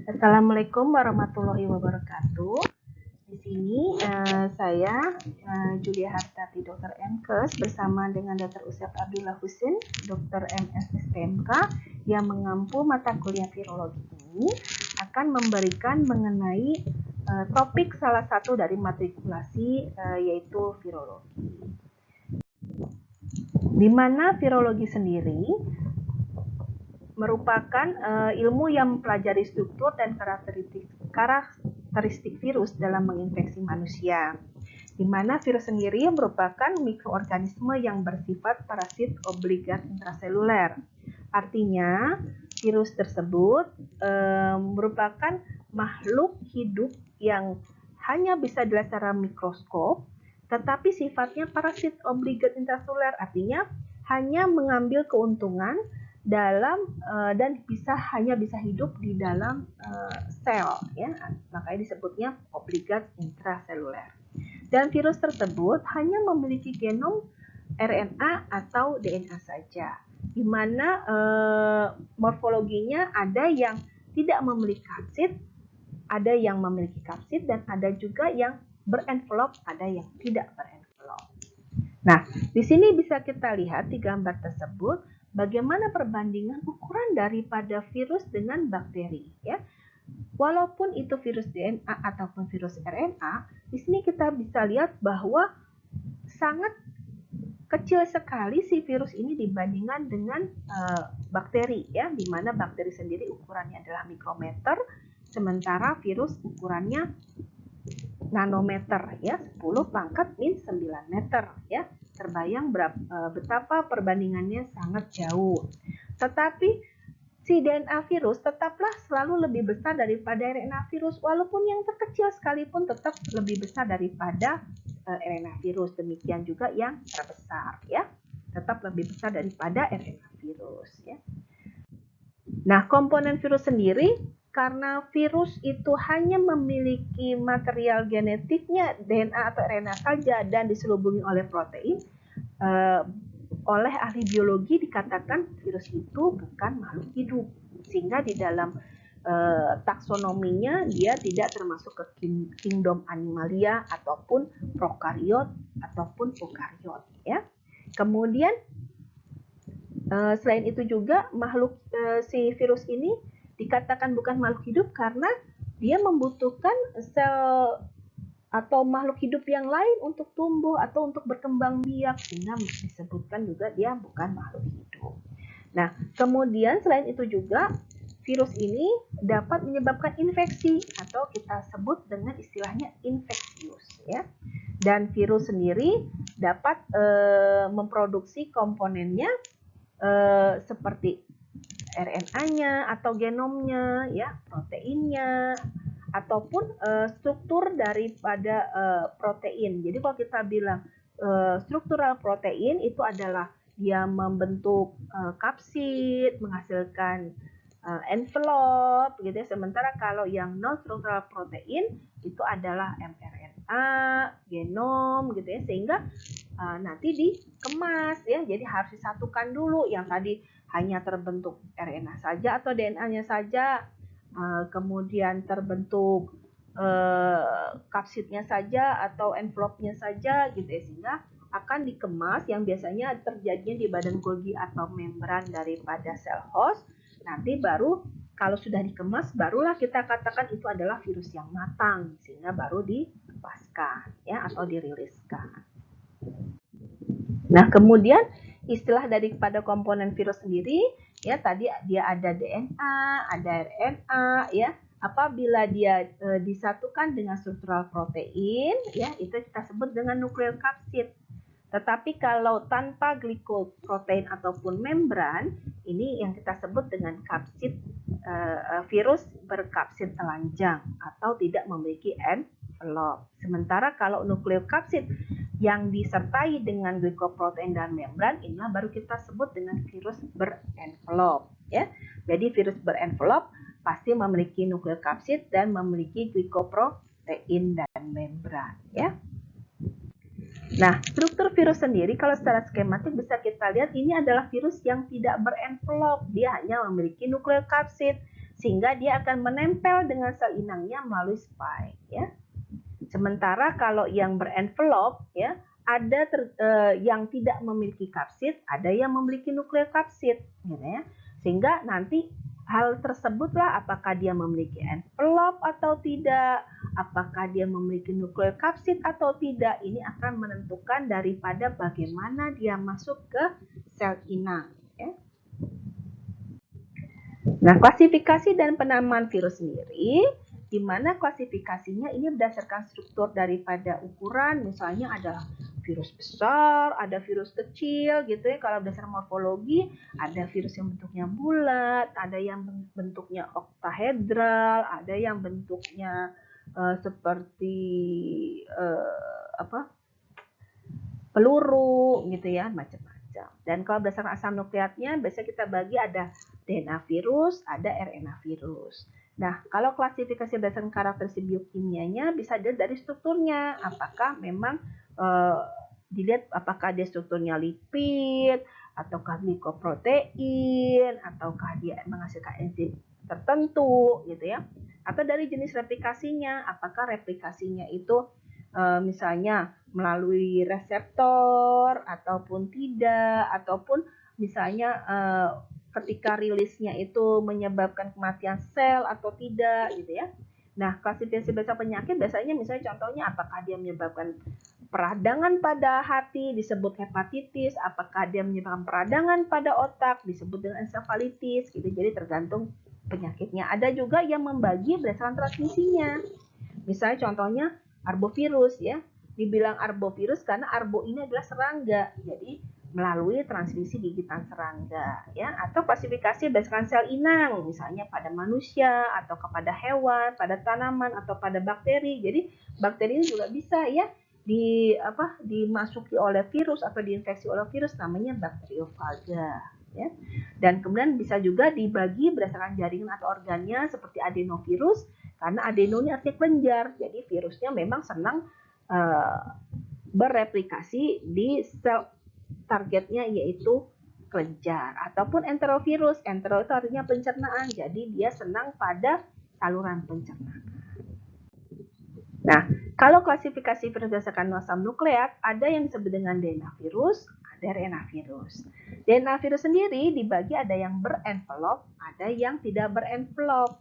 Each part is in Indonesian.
Assalamualaikum warahmatullahi wabarakatuh. Di sini saya Julia Hartati, Dr. MKes, bersama dengan Dr. Usyaf Abdullah Husin, Dr. MS STMK, yang mengampu mata kuliah virologi ini akan memberikan mengenai topik salah satu dari matrikulasi yaitu virologi. Di mana virologi sendiri merupakan ilmu yang mempelajari struktur dan karakteristik virus dalam menginfeksi manusia, di mana virus sendiri merupakan mikroorganisme yang bersifat parasit obligat intraseluler. Artinya, virus tersebut merupakan makhluk hidup yang hanya bisa dilihat secara mikroskop, tetapi sifatnya parasit obligat intraseluler, artinya hanya mengambil keuntungan dalam dan hanya bisa hidup di dalam sel, ya, makanya disebutnya obligat intraseluler. Dan virus tersebut hanya memiliki genom RNA atau DNA saja, di mana morfologinya ada yang tidak memiliki kapsid, ada yang memiliki kapsid, dan ada juga yang berenvelop, ada yang tidak berenvelop. Nah, di sini bisa kita lihat di gambar tersebut bagaimana perbandingan ukuran daripada virus dengan bakteri, ya. Walaupun itu virus DNA ataupun virus RNA, di sini kita bisa lihat bahwa sangat kecil sekali si virus ini dibandingkan dengan bakteri, ya, di mana bakteri sendiri ukurannya adalah mikrometer, sementara virus ukurannya nanometer, ya, 10 pangkat min 9 meter, ya. Terbayang betapa perbandingannya sangat jauh. Tetapi si DNA virus tetaplah selalu lebih besar daripada RNA virus, walaupun yang terkecil sekalipun tetap lebih besar daripada RNA virus. Demikian juga yang terbesar, ya, tetap lebih besar daripada RNA virus, ya. Nah, komponen virus sendiri, karena virus itu hanya memiliki material genetiknya DNA atau RNA saja dan diselubungi oleh protein, oleh ahli biologi dikatakan virus itu bukan makhluk hidup, sehingga di dalam taksonominya dia tidak termasuk ke kingdom Animalia ataupun prokariot ataupun eukariot, ya. Kemudian selain itu juga si virus ini dikatakan bukan makhluk hidup karena dia membutuhkan sel atau makhluk hidup yang lain untuk tumbuh atau untuk berkembang biak, sehingga disebutkan juga dia bukan makhluk hidup. Nah, kemudian selain itu juga virus ini dapat menyebabkan infeksi atau kita sebut dengan istilahnya infeksius, ya. Dan virus sendiri dapat memproduksi komponennya seperti RNA-nya atau genomnya, ya, proteinnya, ataupun struktur daripada protein. Jadi kalau kita bilang struktural protein itu adalah dia membentuk kapsid, menghasilkan envelope, gitu ya. Sementara kalau yang non struktural protein itu adalah mRNA, genom, gitu ya. Sehingga nanti dikemas, ya. Jadi harus disatukan dulu yang tadi hanya terbentuk RNA saja atau DNA-nya saja, kemudian terbentuk kapsidnya saja atau envelope-nya saja, gitu ya, sehingga akan dikemas yang biasanya terjadinya di badan Golgi atau membran daripada sel host. Nanti baru kalau sudah dikemas barulah kita katakan itu adalah virus yang matang, sehingga baru dilepaskan, ya, atau diriliskan. Nah, kemudian istilah daripada komponen virus sendiri, ya, tadi dia ada DNA, ada RNA, ya. Apabila dia disatukan dengan struktural protein, ya, itu kita sebut dengan nukleokapsid. Tetapi kalau tanpa glikoprotein ataupun membran, ini yang kita sebut dengan kapsid, virus berkapsid telanjang atau tidak memiliki envelope. Sementara kalau nukleokapsid yang disertai dengan glikoprotein dan membran, inilah baru kita sebut dengan virus berenvelope, ya. Jadi virus berenvelope pasti memiliki nukleokapsid dan memiliki glikoprotein dan membran, ya. Nah, struktur virus sendiri kalau secara skematik bisa kita lihat ini adalah virus yang tidak berenvelope, dia hanya memiliki nukleokapsid. sehingga dia akan menempel dengan sel inangnya melalui spike, ya. Sementara kalau yang berenvelop, ya, ada yang tidak memiliki kapsid, ada yang memiliki nukleokapsid, gitu ya. Sehingga nanti hal tersebutlah apakah dia memiliki envelop atau tidak, apakah dia memiliki nukleokapsid atau tidak, ini akan menentukan daripada bagaimana dia masuk ke sel inang, ya. Nah, klasifikasi dan penamaan virus sendiri, di mana klasifikasinya ini berdasarkan struktur daripada ukuran, misalnya ada virus besar, ada virus kecil gitu ya. Kalau berdasarkan morfologi, ada virus yang bentuknya bulat, ada yang bentuknya oktahedral, ada yang bentuknya seperti peluru gitu ya, macam-macam. Dan kalau berdasarkan asam nukleatnya, biasanya kita bagi ada DNA virus, ada RNA virus. Nah, kalau klasifikasi berdasarkan karakteristik biokimianya bisa dilihat dari strukturnya. Apakah memang dilihat apakah dia strukturnya lipid, ataukah glikoprotein, ataukah dia menghasilkan enzim tertentu gitu ya. Atau dari jenis replikasinya, apakah replikasinya itu misalnya melalui reseptor ataupun tidak, ataupun misalnya ketika rilisnya itu menyebabkan kematian sel atau tidak gitu ya. Nah, klasifikasi berdasarkan penyakit biasanya misalnya contohnya apakah dia menyebabkan peradangan pada hati disebut hepatitis, apakah dia menyebabkan peradangan pada otak disebut dengan ensefalitis gitu. Jadi tergantung penyakitnya. Ada juga yang membagi berdasarkan transmisinya. Misalnya contohnya arbovirus ya. Dibilang arbovirus karena arbo ini adalah serangga. Jadi melalui transmisi gigitan serangga ya, atau klasifikasi berdasarkan sel inang misalnya pada manusia atau kepada hewan, pada tanaman atau pada bakteri. Jadi bakteri ini juga bisa ya dimasuki oleh virus atau diinfeksi oleh virus, namanya bakteriofaga ya. Dan kemudian bisa juga dibagi berdasarkan jaringan atau organnya seperti adenovirus, karena adeno ini artinya kelenjar. Jadi virusnya memang senang bereplikasi di sel targetnya yaitu kelenjar, ataupun enterovirus. Entero itu artinya pencernaan, jadi dia senang pada saluran pencernaan. Nah, kalau klasifikasi virus berdasarkan asam nukleat, ada yang disebut dengan DNA virus, ada RNA virus. DNA virus sendiri dibagi ada yang berenvelop, ada yang tidak berenvelop.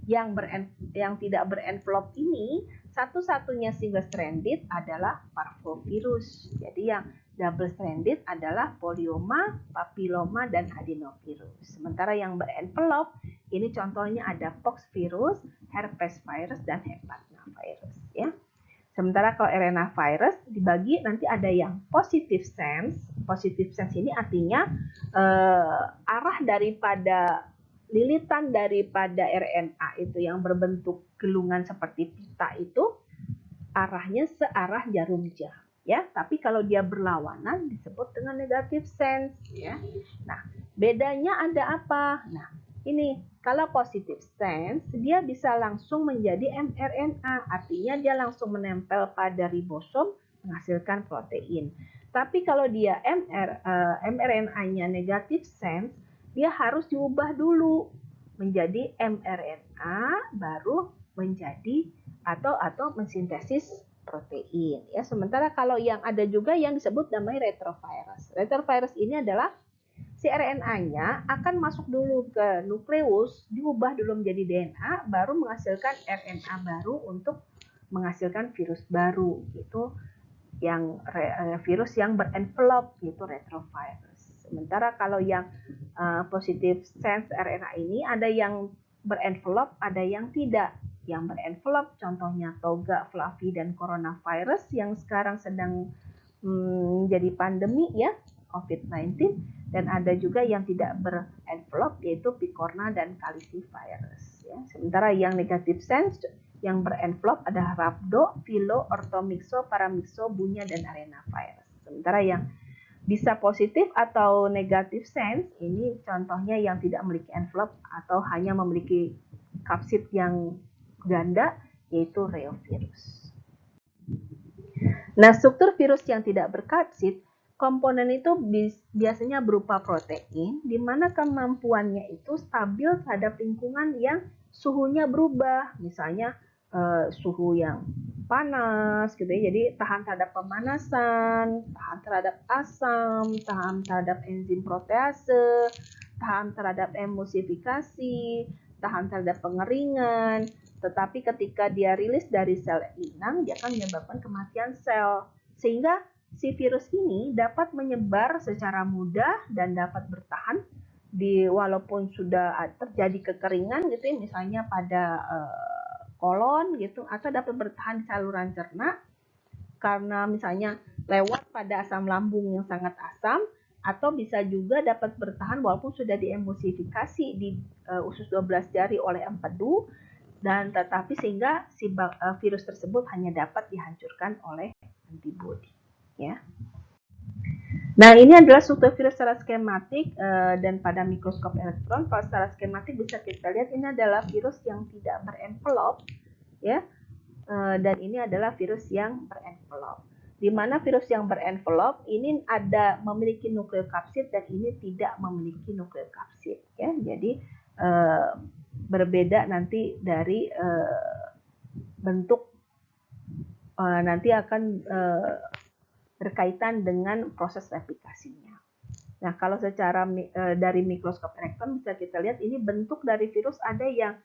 Yang tidak berenvelop ini satu-satunya single stranded adalah parvovirus. Jadi yang double stranded adalah polioma, papilloma, dan adenovirus. Sementara yang berenvelop ini contohnya ada poxvirus, herpes virus, dan hepatnavirus ya. Sementara kalau RNA virus dibagi nanti ada yang positive sense. Positive sense ini artinya arah daripada lilitan daripada RNA itu yang berbentuk gelungan seperti pita itu arahnya searah jarum jam ya. Tapi kalau dia berlawanan disebut dengan negative sense ya. Nah, bedanya ada apa? Nah, ini kalau positive sense dia bisa langsung menjadi mRNA, artinya dia langsung menempel pada ribosom menghasilkan protein. Tapi kalau dia mRNA-nya negative sense, dia harus diubah dulu menjadi mRNA baru menjadi atau mensintesis protein ya. Sementara kalau yang ada juga yang disebut namanya retrovirus. Retrovirus ini adalah si RNA-nya akan masuk dulu ke nukleus, diubah dulu menjadi DNA, baru menghasilkan RNA baru untuk menghasilkan virus baru gitu. Yang virus yang berenvelop yaitu retrovirus. Sementara kalau yang positive sense RNA ini ada yang berenvelop, ada yang tidak. Yang berenvelop contohnya toga, flavi, dan coronavirus yang sekarang sedang menjadi pandemi ya, COVID-19. Dan ada juga yang tidak berenvelop yaitu picorna dan calicivirus ya. Sementara yang negative sense yang berenvelop ada rhabdo, philo, orthomyxo, paramyxo, bunya, dan arenavirus. Sementara yang bisa positif atau negative sense ini contohnya yang tidak memiliki envelop atau hanya memiliki kapsid yang ganda yaitu reovirus. Nah, struktur virus yang tidak berkapsid komponen itu biasanya berupa protein, di mana kemampuannya itu stabil terhadap lingkungan yang suhunya berubah, misalnya suhu yang panas gitu ya, jadi tahan terhadap pemanasan, tahan terhadap asam, tahan terhadap enzim protease, tahan terhadap emulsifikasi, tahan terhadap pengeringan. Tetapi ketika dia rilis dari sel inang, dia akan menyebabkan kematian sel, sehingga si virus ini dapat menyebar secara mudah dan dapat bertahan walaupun sudah terjadi kekeringan gitu ya, misalnya pada kolon gitu, atau dapat bertahan di saluran cerna karena misalnya lewat pada asam lambung yang sangat asam, atau bisa juga dapat bertahan walaupun sudah diemulsifikasi di usus 12 jari oleh empedu, dan tetapi sehingga si virus tersebut hanya dapat dihancurkan oleh antibodi ya. Nah, ini adalah struktur virus secara skematik dan pada mikroskop elektron. Kalau secara skematik bisa kita lihat ini adalah virus yang tidak berenvelop ya, dan ini adalah virus yang berenvelop. Di mana virus yang berenvelop ini memiliki nukleokapsid dan ini tidak memiliki nukleokapsid ya. Jadi berbeda nanti dari bentuk nanti akan berkaitan dengan proses replikasinya. Nah, kalau secara dari mikroskop elektron bisa kita lihat ini bentuk dari virus ada yang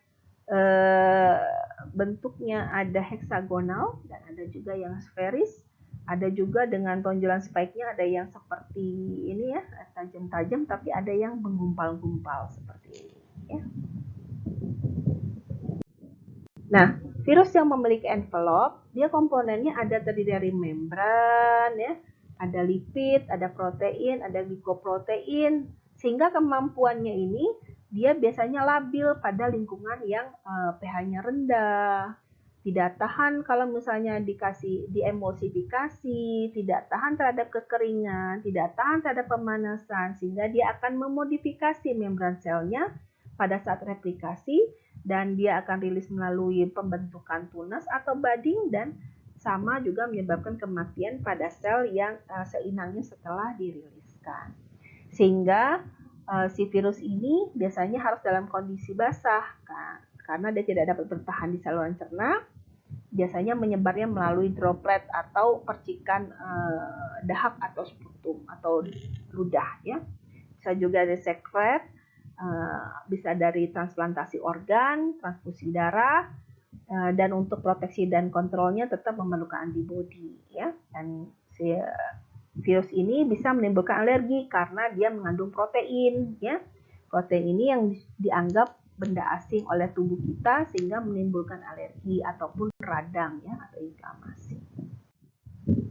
bentuknya ada heksagonal dan ada juga yang sferis, ada juga dengan tonjolan spike-nya, ada yang seperti ini ya, tajam-tajam, tapi ada yang menggumpal-gumpal seperti ini ya. Nah, virus yang memiliki envelope, dia komponennya ada terdiri dari membran, ya, ada lipid, ada protein, ada glikoprotein, sehingga kemampuannya ini dia biasanya labil pada lingkungan yang pH-nya rendah, tidak tahan kalau misalnya diemulsifikasi, tidak tahan terhadap kekeringan, tidak tahan terhadap pemanasan, sehingga dia akan memodifikasi membran selnya pada saat replikasi, dan dia akan rilis melalui pembentukan tunas atau budding, dan sama juga menyebabkan kematian pada sel yang sel inangnya setelah diriliskan. Sehingga si virus ini biasanya harus dalam kondisi basah karena dia tidak dapat bertahan di saluran cerna. Biasanya menyebarnya melalui droplet atau percikan dahak atau sputum atau ludah ya. Bisa juga dari sekret, bisa dari transplantasi organ, transfusi darah, dan untuk proteksi dan kontrolnya tetap memerlukan antibodi ya. Dan si virus ini bisa menimbulkan alergi karena dia mengandung protein ya. Protein ini yang dianggap benda asing oleh tubuh kita sehingga menimbulkan alergi ataupun radang ya, atau inflamasi.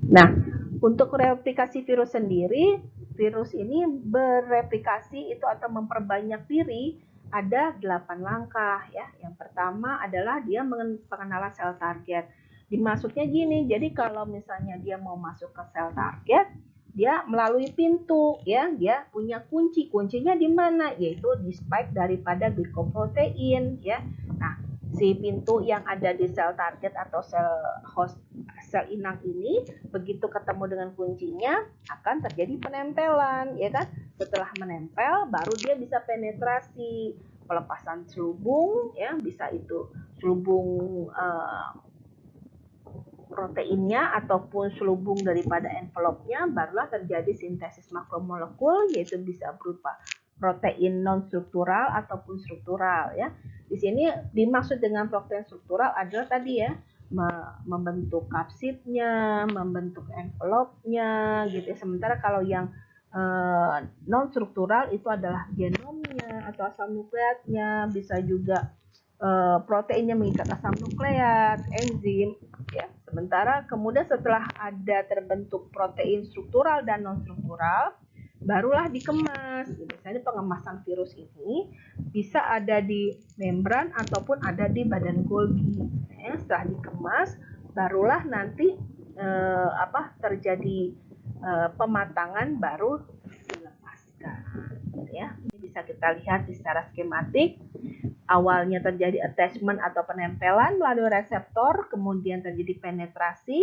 Nah, untuk replikasi virus sendiri, virus ini bereplikasi itu atau memperbanyak diri ada 8 langkah ya. Yang pertama adalah dia pengenalan sel target. Dimaksudnya gini, jadi kalau misalnya dia mau masuk ke sel target, dia melalui pintu ya, dia punya kunci. Kuncinya di mana? Yaitu di spike daripada glikoprotein ya. Nah, si pintu yang ada di sel target atau sel inang ini begitu ketemu dengan kuncinya akan terjadi penempelan ya kan. Setelah menempel baru dia bisa penetrasi, pelepasan selubung ya, bisa itu selubung proteinnya ataupun selubung daripada envelope-nya, barulah terjadi sintesis makromolekul, yaitu bisa berupa protein non struktural ataupun struktural ya. Di sini dimaksud dengan protein struktural adalah tadi ya, membentuk kapsidnya, membentuk envelope-nya gitu ya. Sementara kalau yang non struktural itu adalah genomnya atau asam nukleatnya, bisa juga proteinnya mengikat asam nukleat, enzim ya. Sementara kemudian setelah ada terbentuk protein struktural dan non struktural, barulah dikemas. Misalnya pengemasan virus ini bisa ada di membran ataupun ada di badan Golgi. Ya, setelah dikemas, barulah nanti terjadi pematangan, baru dilepaskan. Ya, ini bisa kita lihat secara skematik. Awalnya terjadi attachment atau penempelan melalui reseptor, kemudian terjadi penetrasi,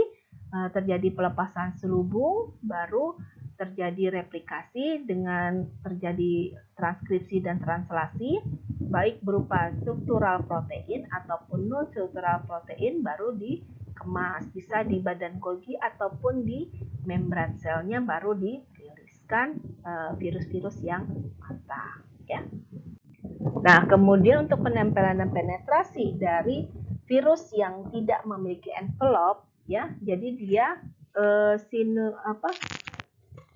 terjadi pelepasan selubung, baru terjadi replikasi dengan terjadi transkripsi dan translasi, baik berupa struktural protein ataupun non struktural protein, baru dikemas, bisa di badan Golgi ataupun di membran selnya, baru diriliskan virus-virus yang matang, ya. Nah, kemudian untuk penempelan dan penetrasi dari virus yang tidak memiliki envelope, ya, jadi dia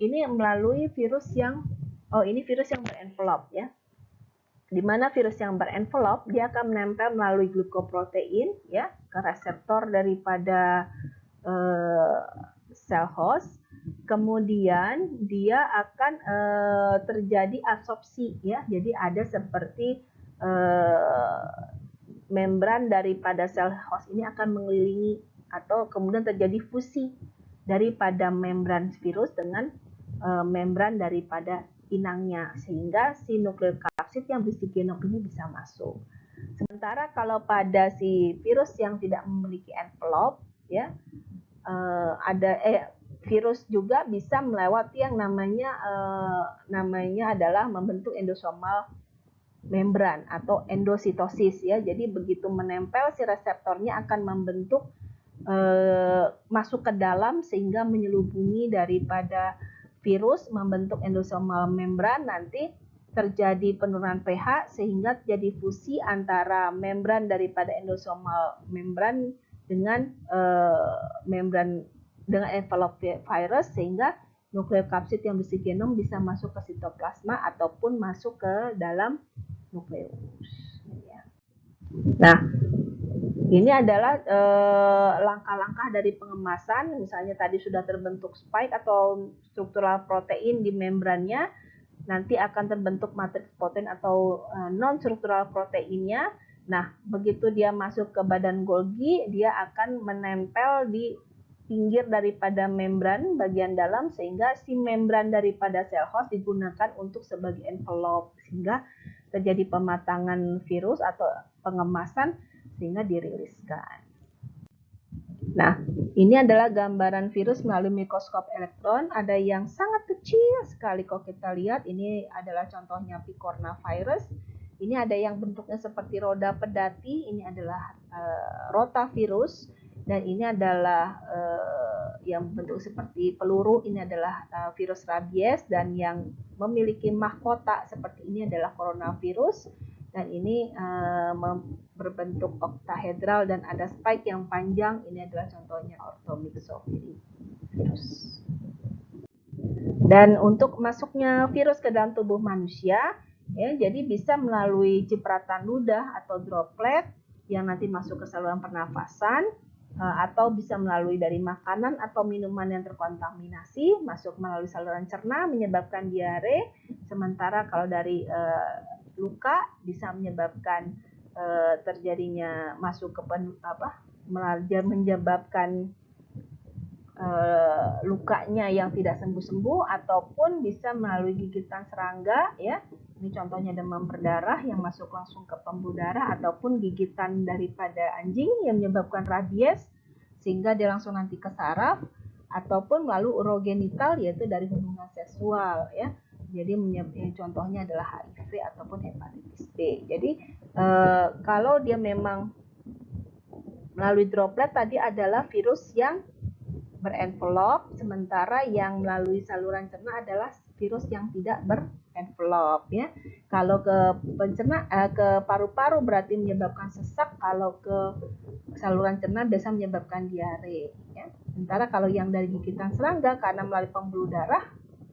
ini melalui virus yang ini virus yang berenvelop, ya. Di mana virus yang berenvelop dia akan menempel melalui glukoprotein, ya, ke reseptor daripada sel host. Kemudian dia akan terjadi absorpsi, ya. Jadi ada seperti membran daripada sel host ini akan mengelilingi atau kemudian terjadi fusi daripada membran virus dengan membran daripada inangnya, sehingga si nukleokapsid yang berisi genom ini bisa masuk. Sementara kalau pada si virus yang tidak memiliki envelope, ya, virus juga bisa melewati yang namanya adalah membentuk endosomal membran atau endositosis, ya. Jadi begitu menempel, si reseptornya akan membentuk masuk ke dalam sehingga menyelubungi daripada virus, membentuk endosomal membran, nanti terjadi penurunan pH sehingga terjadi fusi antara membran daripada endosomal membran dengan membran dengan envelope virus, sehingga nukleokapsid yang berisi genom bisa masuk ke sitoplasma ataupun masuk ke dalam nukleus. Nah, ini adalah langkah-langkah dari pengemasan. Misalnya tadi sudah terbentuk spike atau struktural protein di membrannya, nanti akan terbentuk matriks protein atau non struktural proteinnya. Nah, begitu dia masuk ke badan Golgi, dia akan menempel di pinggir daripada membran bagian dalam, sehingga si membran daripada sel host digunakan untuk sebagai envelope, sehingga terjadi pematangan virus atau pengemasan sehingga diriliskan. Nah, ini adalah gambaran virus melalui mikroskop elektron. Ada yang sangat kecil sekali kalau kita lihat. Ini adalah contohnya picorna virus. Ini ada yang bentuknya seperti roda pedati. Ini adalah rotavirus. Dan ini adalah yang bentuk seperti peluru. Ini adalah virus rabies. Dan yang memiliki mahkota seperti ini adalah coronavirus. Dan ini berbentuk oktahedral dan ada spike yang panjang. Ini adalah contohnya orthomyxovirus. Dan untuk masuknya virus ke dalam tubuh manusia, ya, jadi bisa melalui cipratan ludah atau droplet yang nanti masuk ke saluran pernafasan, atau bisa melalui dari makanan atau minuman yang terkontaminasi, masuk melalui saluran cerna menyebabkan diare. Sementara kalau dari luka bisa menyebabkan terjadinya masuk ke menyebabkan lukanya yang tidak sembuh-sembuh, ataupun bisa melalui gigitan serangga, ya. Ini contohnya demam berdarah yang masuk langsung ke pembuluh darah, ataupun gigitan daripada anjing yang menyebabkan rabies sehingga dia langsung nanti ke saraf, ataupun melalui urogenital yaitu dari hubungan seksual, ya. Jadi contohnya adalah HIV ataupun hepatitis B. Jadi kalau dia memang melalui droplet tadi adalah virus yang berenvelop, sementara yang melalui saluran cerna adalah virus yang tidak berenvelop, ya. Kalau ke ke paru-paru berarti menyebabkan sesak, kalau ke saluran cerna biasa menyebabkan diare, ya. Sementara kalau yang dari gigitan serangga karena melalui pembuluh darah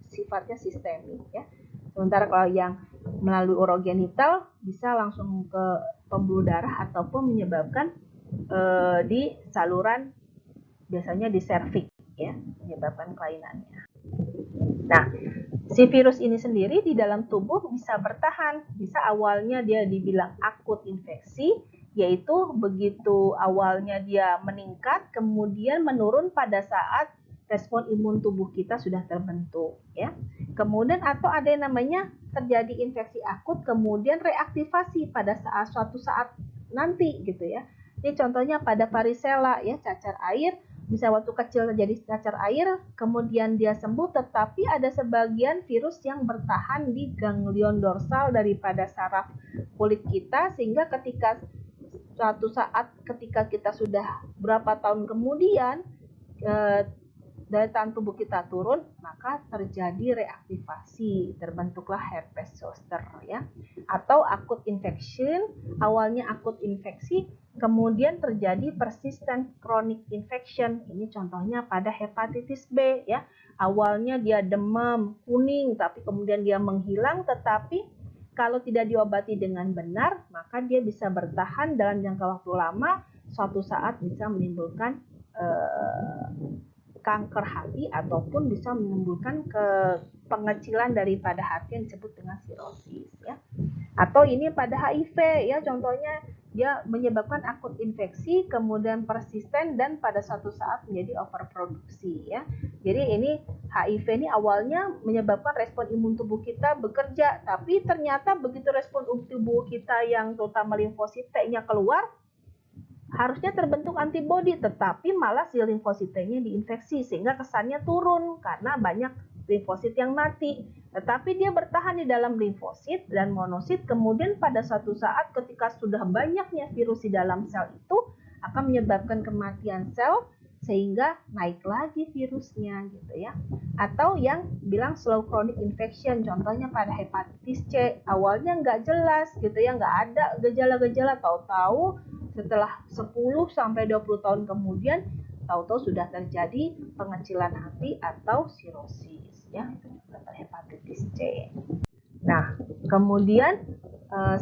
sifatnya sistemik, ya. Sementara kalau yang melalui urogenital bisa langsung ke pembuluh darah ataupun menyebabkan di saluran, biasanya di serviks, ya, menyebabkan kelainannya. Nah, si virus ini sendiri di dalam tubuh bisa bertahan. Bisa awalnya dia dibilang akut infeksi, yaitu begitu awalnya dia meningkat, kemudian menurun pada saat respon imun tubuh kita sudah terbentuk, ya. Kemudian atau ada yang namanya terjadi infeksi akut kemudian reaktivasi pada suatu saat nanti, gitu ya. Ini contohnya pada varicella, ya, cacar air misalnya waktu kecil terjadi cacar air, kemudian dia sembuh, tetapi ada sebagian virus yang bertahan di ganglion dorsal daripada saraf kulit kita, sehingga ketika suatu saat ketika kita sudah berapa tahun kemudian daya tahan tubuh kita turun, maka terjadi reaktivasi, terbentuklah herpes zoster ya, atau acute infection. Awalnya akut infeksi, kemudian terjadi persistent chronic infection. Ini contohnya pada hepatitis B ya. Awalnya dia demam, kuning, tapi kemudian dia menghilang, tetapi kalau tidak diobati dengan benar, maka dia bisa bertahan dalam jangka waktu lama, suatu saat bisa menimbulkan kanker hati ataupun bisa menimbulkan pengecilan daripada hati yang disebut dengan sirosis ya. Atau ini pada HIV ya, contohnya dia menyebabkan akut infeksi, kemudian persisten dan pada suatu saat menjadi overproduksi ya. Jadi ini HIV ini awalnya menyebabkan respon imun tubuh kita bekerja, tapi ternyata begitu respon tubuh kita yang terutama limfosit T-nya keluar, harusnya terbentuk antibodi, tetapi malah si limfosit T-nya diinfeksi sehingga kesannya turun karena banyak limfosit yang mati. Tetapi dia bertahan di dalam limfosit dan monosit, kemudian pada suatu saat ketika sudah banyaknya virus di dalam sel itu akan menyebabkan kematian sel sehingga naik lagi virusnya gitu ya. Atau yang bilang slow chronic infection, contohnya pada hepatitis C, awalnya nggak jelas gitu ya, nggak ada gejala-gejala, tahu-tahu setelah 10 sampai 20 tahun kemudian tahu-tahu sudah terjadi pengecilan hati atau sirosis ya, itu juga hepatitis C. Nah, kemudian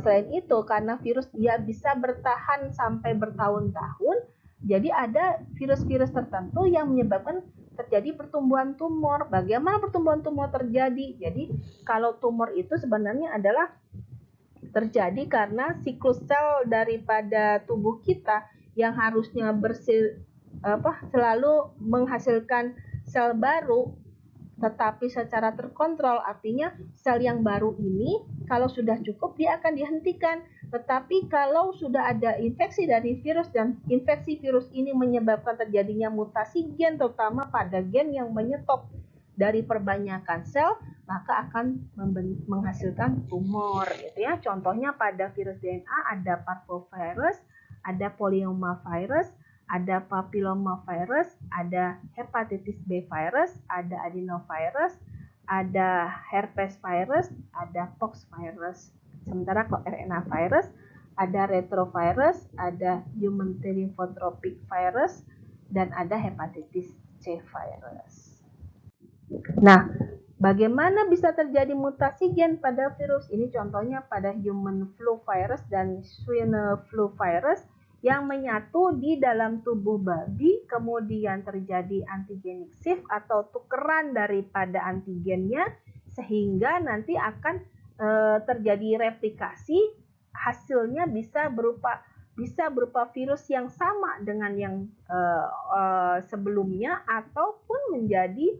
selain itu karena virus dia bisa bertahan sampai bertahun-tahun, jadi ada virus-virus tertentu yang menyebabkan terjadi pertumbuhan tumor. Bagaimana pertumbuhan tumor terjadi? Jadi kalau tumor itu sebenarnya adalah terjadi karena siklus sel daripada tubuh kita yang harusnya selalu menghasilkan sel baru tetapi secara terkontrol, artinya sel yang baru ini kalau sudah cukup dia akan dihentikan. Tetapi kalau sudah ada infeksi dari virus dan infeksi virus ini menyebabkan terjadinya mutasi gen, terutama pada gen yang menyetop dari perbanyakan sel, maka akan menghasilkan tumor gitu ya. Contohnya pada virus DNA ada parvovirus, ada polyomavirus, ada papillomavirus, ada hepatitis B virus, ada adenovirus, ada herpes virus, ada pox virus. Sementara kalau RNA virus, ada retrovirus, ada human lymphotropic virus, dan ada hepatitis C virus. Nah, bagaimana bisa terjadi mutasi gen pada virus ini? Contohnya pada human flu virus dan swine flu virus yang menyatu di dalam tubuh babi, kemudian terjadi antigenik shift atau tukeran daripada antigennya, sehingga nanti akan terjadi replikasi, hasilnya bisa berupa virus yang sama dengan yang sebelumnya ataupun menjadi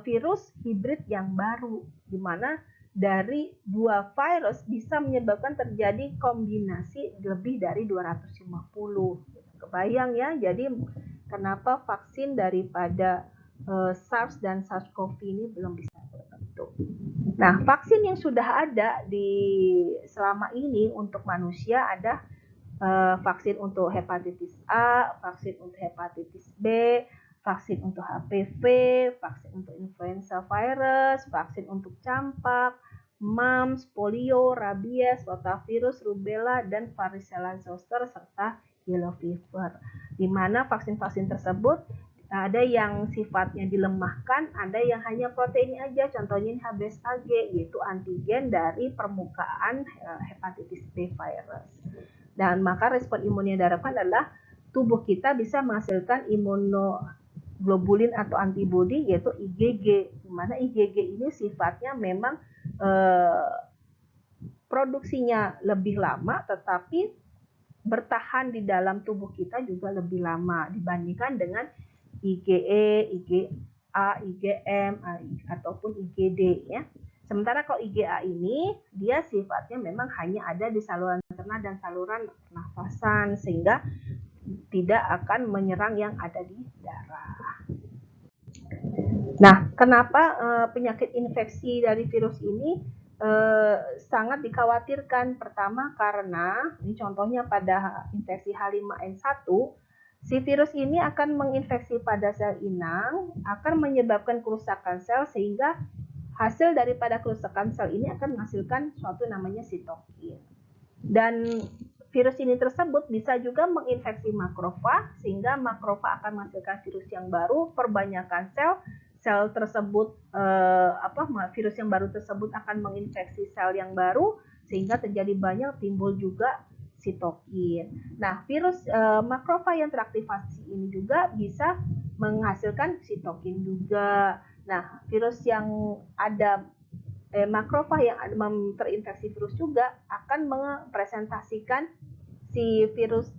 virus hibrid yang baru, di mana dari dua virus bisa menyebabkan terjadi kombinasi lebih dari 250. Kebayang ya, jadi kenapa vaksin daripada SARS dan SARS-CoV ini belum bisa terbentuk. Nah, vaksin yang sudah ada selama ini untuk manusia ada vaksin untuk hepatitis A, vaksin untuk hepatitis B, vaksin untuk HPV, vaksin untuk influenza virus, vaksin untuk campak, mumps, polio, rabies, rotavirus, rubella, dan varicella zoster, serta yellow fever. Di mana vaksin-vaksin tersebut ada yang sifatnya dilemahkan, ada yang hanya protein aja, contohnya ini HBsAg, yaitu antigen dari permukaan hepatitis B virus. Dan maka respon imun yang diharapkan adalah tubuh kita bisa menghasilkan imunoglobulin atau antibodi, yaitu IgG, di mana IgG ini sifatnya memang produksinya lebih lama, tetapi bertahan di dalam tubuh kita juga lebih lama dibandingkan dengan IgE, IgA, IgM, ataupun IgD ya. Sementara kalau IgA ini dia sifatnya memang hanya ada di saluran cerna dan saluran pernafasan, sehingga tidak akan menyerang yang ada di darah. Nah, kenapa penyakit infeksi dari virus ini sangat dikhawatirkan? Pertama, karena ini contohnya pada infeksi H5N1, si virus ini akan menginfeksi pada sel inang, akan menyebabkan kerusakan sel, sehingga hasil daripada kerusakan sel ini akan menghasilkan suatu namanya sitokin. Dan virus ini tersebut bisa juga menginfeksi makrofag, sehingga makrofag akan menghasilkan virus yang baru, perbanyakan sel tersebut virus yang baru tersebut akan menginfeksi sel yang baru, sehingga terjadi banyak timbul juga sitokin. Nah, virus makrofag yang teraktivasi ini juga bisa menghasilkan sitokin juga. Nah, virus yang ada makrofag yang terinfeksi virus juga akan mempresentasikan si virus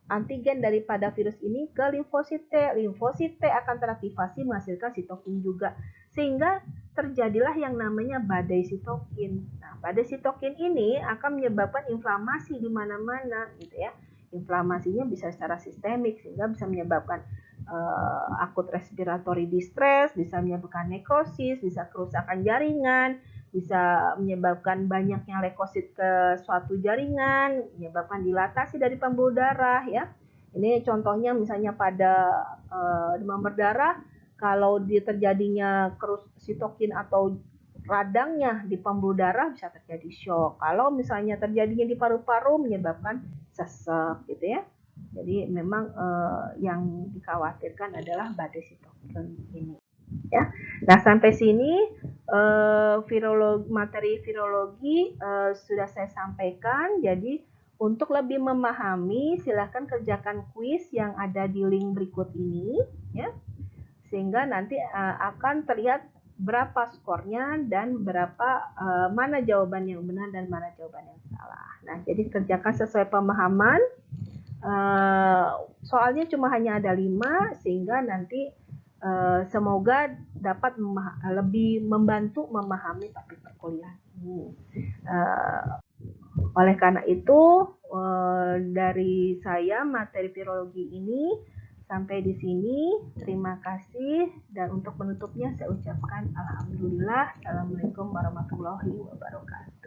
antigen daripada virus ini ke limfosit T. Limfosit T akan teraktivasi menghasilkan sitokin juga, sehingga terjadilah yang namanya badai sitokin. Nah, badai sitokin ini akan menyebabkan inflamasi di mana-mana, gitu ya. Inflamasinya bisa secara sistemik, sehingga bisa menyebabkan akut respiratory distress, bisa menyebabkan nekrosis, bisa kerusakan jaringan, bisa menyebabkan banyaknya leukosit ke suatu jaringan, menyebabkan dilatasi dari pembuluh darah, ya. Ini contohnya misalnya pada demam berdarah, kalau terjadinya sitokin atau radangnya di pembuluh darah bisa terjadi shock. Kalau misalnya terjadinya di paru-paru menyebabkan sesek, gitu ya. Jadi memang yang dikhawatirkan adalah badai sitokin ini. Ya. Nah, sampai sini materi virologi sudah saya sampaikan. Jadi untuk lebih memahami, silahkan kerjakan kuis yang ada di link berikut ini, ya, sehingga nanti akan terlihat berapa skornya dan mana jawaban yang benar dan mana jawaban yang salah. Nah, jadi kerjakan sesuai pemahaman. Soalnya cuma hanya ada 5, sehingga nanti semoga dapat lebih membantu memahami topik perkuliahan ini. Oleh karena itu, dari saya materi virologi ini sampai di sini. Terima kasih, dan untuk penutupnya saya ucapkan alhamdulillah. Assalamualaikum warahmatullahi wabarakatuh.